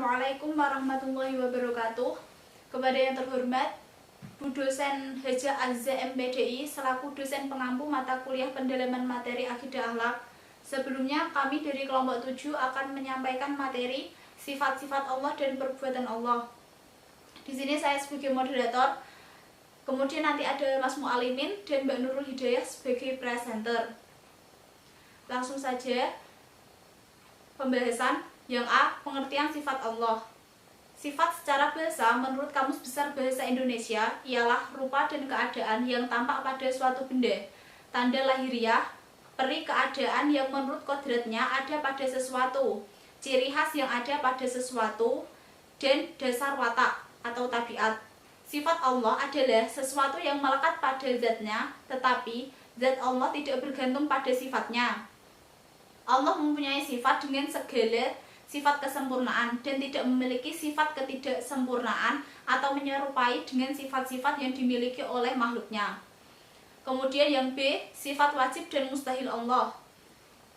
Assalamualaikum warahmatullahi wabarakatuh. Kepada yang terhormat Bu Dosen Haja Azza MPDI selaku dosen pengampu mata kuliah pendalaman materi akidah akhlak. Sebelumnya kami dari kelompok 7 akan menyampaikan materi sifat-sifat Allah dan perbuatan Allah. Di sini saya sebagai moderator, kemudian nanti ada Mas Mualimin dan Mbak Nurul Hidayah sebagai presenter. Langsung saja pembahasan. Yang A, pengertian sifat Allah. Sifat secara bahasa menurut Kamus Besar Bahasa Indonesia ialah rupa dan keadaan yang tampak pada suatu benda. Tanda lahiriah, peri keadaan yang menurut kodratnya ada pada sesuatu, ciri khas yang ada pada sesuatu, dan dasar watak atau tabiat. Sifat Allah adalah sesuatu yang melekat pada zatnya, tetapi zat Allah tidak bergantung pada sifatnya. Allah mempunyai sifat dengan segala sifat kesempurnaan dan tidak memiliki sifat ketidaksempurnaan atau menyerupai dengan sifat-sifat yang dimiliki oleh makhluknya. Kemudian yang B, sifat wajib dan mustahil Allah.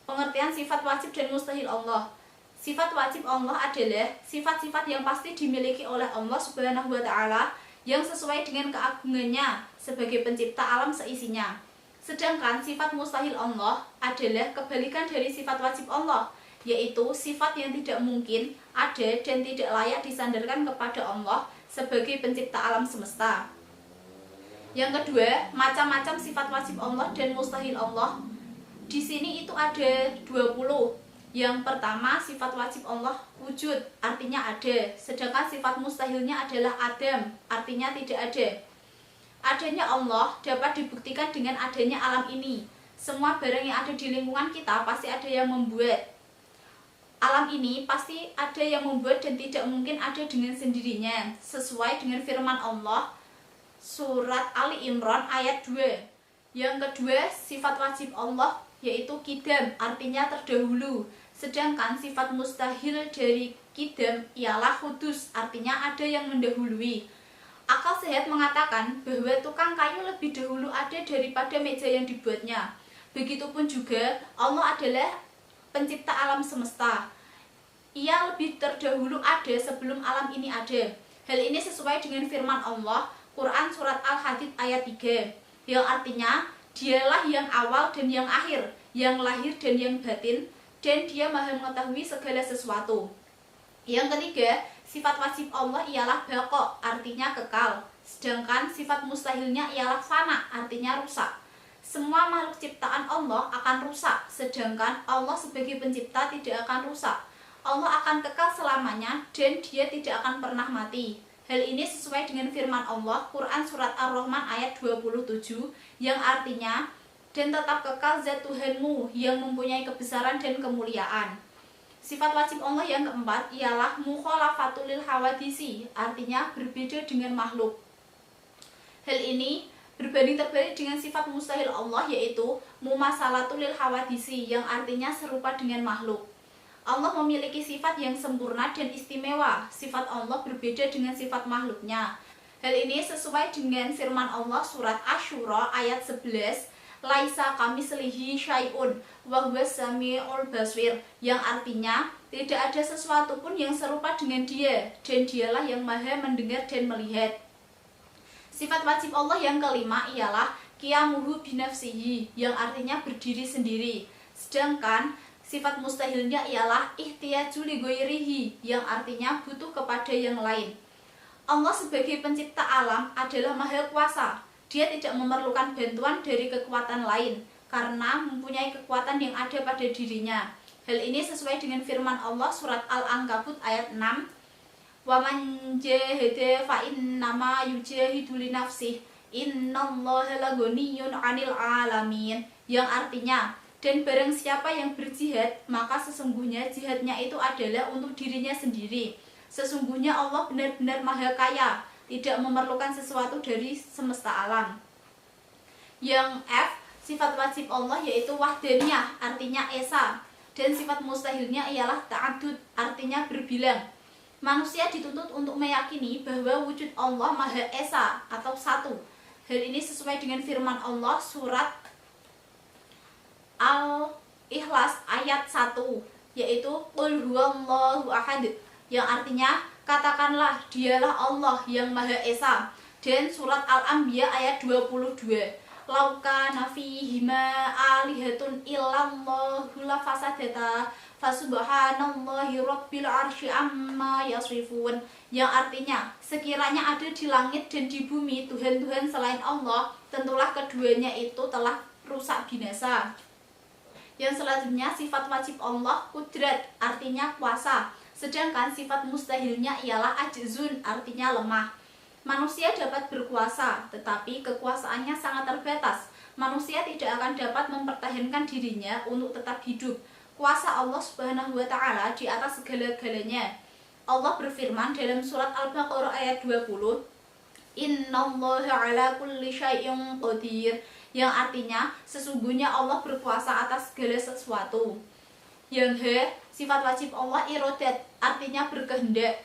Pengertian sifat wajib dan mustahil Allah. Sifat wajib Allah adalah sifat-sifat yang pasti dimiliki oleh Allah Subhanahu wa Ta'ala yang sesuai dengan keagungannya sebagai pencipta alam seisinya. Sedangkan sifat mustahil Allah adalah kebalikan dari sifat wajib Allah, yaitu sifat yang tidak mungkin ada dan tidak layak disandarkan kepada Allah sebagai pencipta alam semesta. Yang kedua, macam-macam sifat wajib Allah dan mustahil Allah. Di sini itu ada 20. Yang pertama, sifat wajib Allah wujud, artinya ada. Sedangkan sifat mustahilnya adalah adam, artinya tidak ada. Adanya Allah dapat dibuktikan dengan adanya alam ini. Semua barang yang ada di lingkungan kita pasti ada yang membuat. Alam ini pasti ada yang membuat dan tidak mungkin ada dengan sendirinya, sesuai dengan firman Allah surat Ali Imran ayat 2. Yang kedua, sifat wajib Allah yaitu kidam, artinya terdahulu. Sedangkan sifat mustahil dari kidam ialah hudus, artinya ada yang mendahului. Akal sehat mengatakan bahwa tukang kayu lebih dahulu ada daripada meja yang dibuatnya. Begitupun juga Allah adalah pencipta alam semesta. Ia lebih terdahulu ada sebelum alam ini ada. Hal ini sesuai dengan firman Allah Quran surat Al-Hadid ayat 3, yang artinya dialah yang awal dan yang akhir, yang lahir dan yang batin, dan dia maha mengetahui segala sesuatu. Yang ketiga, sifat wajib Allah ialah baqa, artinya kekal. Sedangkan sifat mustahilnya ialah fana, artinya rusak. Semua makhluk ciptaan Allah akan rusak, sedangkan Allah sebagai pencipta tidak akan rusak. Allah akan kekal selamanya dan dia tidak akan pernah mati. Hal ini sesuai dengan firman Allah Quran surat Ar-Rahman ayat 27, yang artinya dan tetap kekal zat Tuhanmu yang mempunyai kebesaran dan kemuliaan. Sifat wajib Allah yang keempat ialah mukhalafatul lil hawadisi, artinya berbeda dengan makhluk. Hal ini berbanding terbalik dengan sifat mustahil Allah yaitu mumasalatul lil hawadisi, yang artinya serupa dengan makhluk. Allah memiliki sifat yang sempurna dan istimewa. Sifat Allah berbeda dengan sifat makhluknya. Hal ini sesuai dengan firman Allah surat Asy-Syura ayat 11, laisa kamislihi syai'un wa huwas samiul basir, yang artinya tidak ada sesuatu pun yang serupa dengan dia dan dialah yang maha mendengar dan melihat. Sifat wajib Allah yang kelima ialah qiyamuhu binafsihi, yang artinya berdiri sendiri. Sedangkan sifat mustahilnya ialah ihtiyaju li ghairihi, yang artinya butuh kepada yang lain. Allah sebagai pencipta alam adalah maha kuasa. Dia tidak memerlukan bantuan dari kekuatan lain karena mempunyai kekuatan yang ada pada dirinya. Hal ini sesuai dengan firman Allah surat Al-Ankabut ayat 6. Wa man jahada fa innama yujahidu li nafsihi innallaha laghaniyyun 'anil 'alamin, yang artinya dan barang siapa yang berjihad maka sesungguhnya jihadnya itu adalah untuk dirinya sendiri. Sesungguhnya Allah benar-benar maha kaya, tidak memerlukan sesuatu dari semesta alam. Yang F, sifat wajib Allah yaitu wahdaniyah, artinya esa, dan sifat mustahilnya ialah ta'adud, artinya berbilang. Manusia dituntut untuk meyakini bahwa wujud Allah maha esa atau satu. Hal ini sesuai dengan firman Allah surat Al-Ikhlas ayat 1, yaitu qul huwallahu ahad, yang artinya katakanlah dialah Allah yang Maha Esa. Dan surat Al-Anbiya ayat 22, laukana fihima alihatun illallahu lafasadata fasubhanallahi rabbil arsy amma yasifun, yang artinya sekiranya ada di langit dan di bumi Tuhan-Tuhan selain Allah, tentulah keduanya itu telah rusak binasa. Yang selanjutnya sifat wajib Allah kudrat, artinya kuasa, sedangkan sifat mustahilnya ialah ajzun, artinya lemah. Manusia dapat berkuasa, tetapi kekuasaannya sangat terbatas. Manusia tidak akan dapat mempertahankan dirinya untuk tetap hidup. Kuasa Allah Subhanahu wa Ta'ala di atas segala-galanya. Allah berfirman dalam surat Al-Baqarah ayat 20, Innallaha ala kulli syai'in qadir, yang artinya sesungguhnya Allah berkuasa atas segala sesuatu. Yang sifat wajib Allah irodat, artinya berkehendak,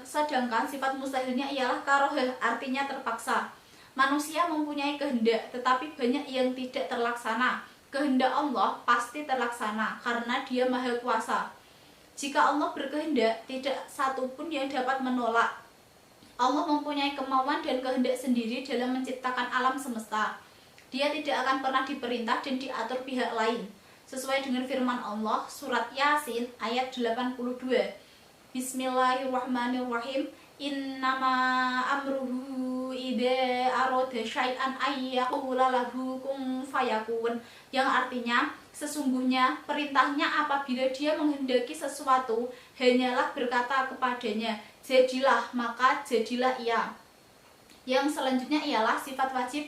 sedangkan sifat mustahilnya ialah karohah, artinya terpaksa. Manusia mempunyai kehendak, tetapi banyak yang tidak terlaksana. Kehendak Allah pasti terlaksana karena Dia Maha Kuasa. Jika Allah berkehendak, tidak satu pun yang dapat menolak. Allah mempunyai kemauan dan kehendak sendiri dalam menciptakan alam semesta. Dia tidak akan pernah diperintah dan diatur pihak lain. Sesuai dengan firman Allah, surat Yasin ayat 82. Bismillahirrahmanirrahim. Innama amruhu idza arada syai'an ayyaqula lahu kun fayakun, yang artinya sesungguhnya perintahnya apabila Dia menghendaki sesuatu hanyalah berkata kepadanya jadilah, maka jadilah ia. Yang selanjutnya ialah sifat wajib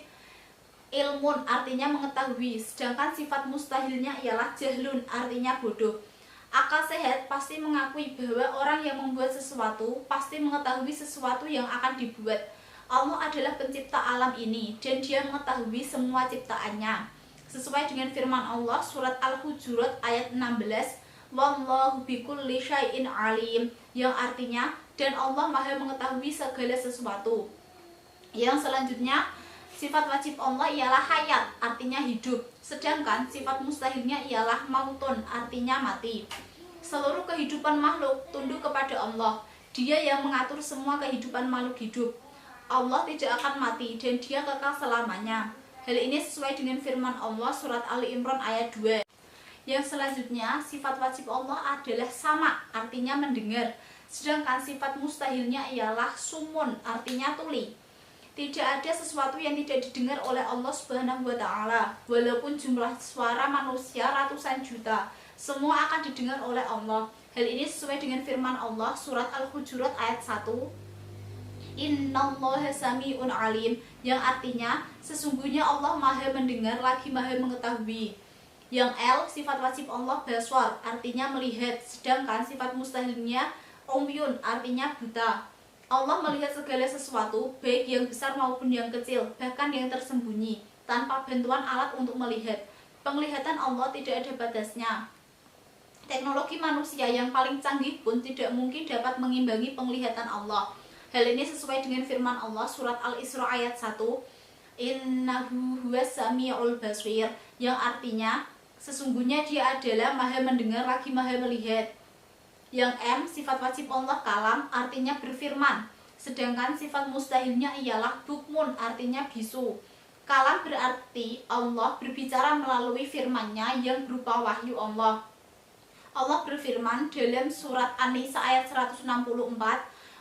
ilmun, artinya mengetahui, sedangkan sifat mustahilnya ialah jahlun, artinya bodoh. Akal sehat pasti mengakui bahwa orang yang membuat sesuatu pasti mengetahui sesuatu yang akan dibuat. Allah adalah pencipta alam ini dan Dia mengetahui semua ciptaannya. Sesuai dengan firman Allah surat Al-Hujurat ayat 16, wallahu bikulli syai'in alim, yang artinya dan Allah Maha mengetahui segala sesuatu. Yang selanjutnya sifat wajib Allah ialah hayat, artinya hidup, sedangkan sifat mustahilnya ialah mautun, artinya mati. Seluruh kehidupan makhluk tunduk kepada Allah. Dia yang mengatur semua kehidupan makhluk hidup. Allah tidak akan mati dan Dia kekal selamanya. Hal ini sesuai dengan firman Allah surat Ali Imran ayat 2. Yang selanjutnya sifat wajib Allah adalah sama, artinya mendengar, sedangkan sifat mustahilnya ialah sumun, artinya tuli. Tidak ada sesuatu yang tidak didengar oleh Allah Subhanahu wa Ta'ala. Walaupun jumlah suara manusia ratusan juta, semua akan didengar oleh Allah. Hal ini sesuai dengan firman Allah surat Al-Hujurat ayat 1, Innallaha sami'un alim, yang artinya sesungguhnya Allah Maha mendengar lagi Maha mengetahui. Yang sifat wajib Allah baswar, artinya melihat, sedangkan sifat mustahilnya umyun, artinya buta. Allah melihat segala sesuatu, baik yang besar maupun yang kecil, bahkan yang tersembunyi, tanpa bantuan alat untuk melihat. Penglihatan Allah tidak ada batasnya. Teknologi manusia yang paling canggih pun tidak mungkin dapat mengimbangi penglihatan Allah. Hal ini sesuai dengan firman Allah surat Al-Isra ayat 1, Innahu huwas sami'ul basir, yang artinya sesungguhnya Dia adalah Maha mendengar lagi Maha melihat. Yang sifat wajib Allah kalam, artinya berfirman, sedangkan sifat mustahilnya ialah bukmun, artinya bisu. Kalam berarti Allah berbicara melalui firman-Nya yang berupa wahyu Allah. Allah berfirman dalam surat An-Nisa ayat 164,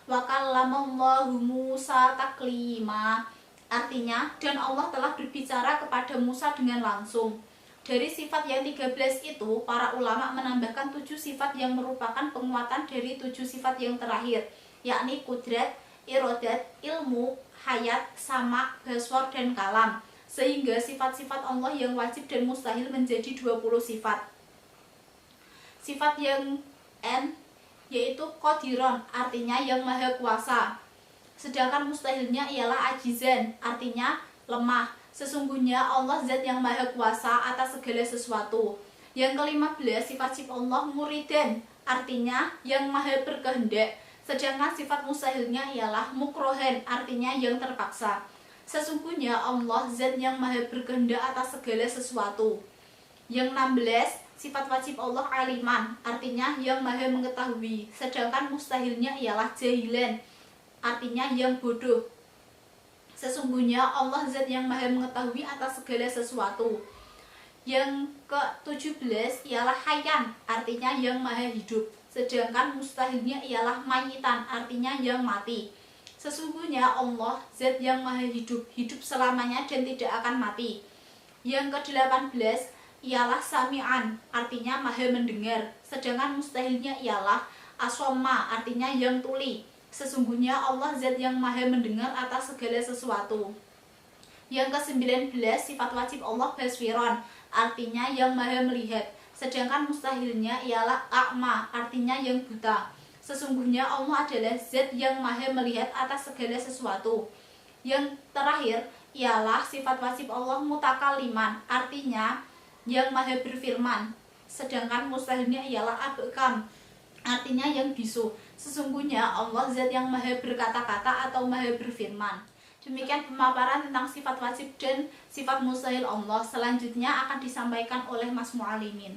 wa kallamallahu Musa taklima, artinya dan Allah telah berbicara kepada Musa dengan langsung. Dari sifat yang 13 itu, para ulama menambahkan 7 sifat yang merupakan penguatan dari 7 sifat yang terakhir, yakni kudrat, irodat, ilmu, hayat, sama, baswar, dan kalam. Sehingga sifat-sifat Allah yang wajib dan mustahil menjadi 20 sifat. Sifat yang yaitu qadiron, artinya yang maha kuasa. Sedangkan mustahilnya ialah ajizan, artinya lemah. Sesungguhnya Allah zat yang maha kuasa atas segala sesuatu. Yang ke-15 sifat Allah muridan, artinya yang maha berkehendak. Sedangkan sifat mustahilnya ialah mukrohen, artinya yang terpaksa. Sesungguhnya Allah zat yang maha berkehendak atas segala sesuatu. Yang 16 Sifat wajib Allah aliman, artinya yang maha mengetahui, sedangkan mustahilnya ialah jahilan, artinya yang bodoh. Sesungguhnya Allah zat yang maha mengetahui atas segala sesuatu. Yang ke-17 ialah hayyan, artinya yang maha hidup, sedangkan mustahilnya ialah mayitan, artinya yang mati. Sesungguhnya Allah zat yang maha hidup, hidup selamanya dan tidak akan mati. Yang ke-18 ialah sami'an, artinya maha mendengar, sedangkan mustahilnya ialah asoma, artinya yang tuli. Sesungguhnya Allah zat yang maha mendengar atas segala sesuatu. Yang ke-19 sifat wajib Allah baswiron, artinya yang maha melihat, sedangkan mustahilnya ialah a'ma, artinya yang buta. Sesungguhnya Allah adalah zat yang maha melihat atas segala sesuatu. Yang terakhir ialah sifat wajib Allah mutakaliman, artinya yang maha berfirman, sedangkan mustahilnya ialah abkam, artinya yang bisu. Sesungguhnya Allah zat yang maha berkata-kata atau maha berfirman. Demikian pemaparan tentang sifat wajib dan sifat mustahil Allah. Selanjutnya akan disampaikan oleh Mas Mualimin.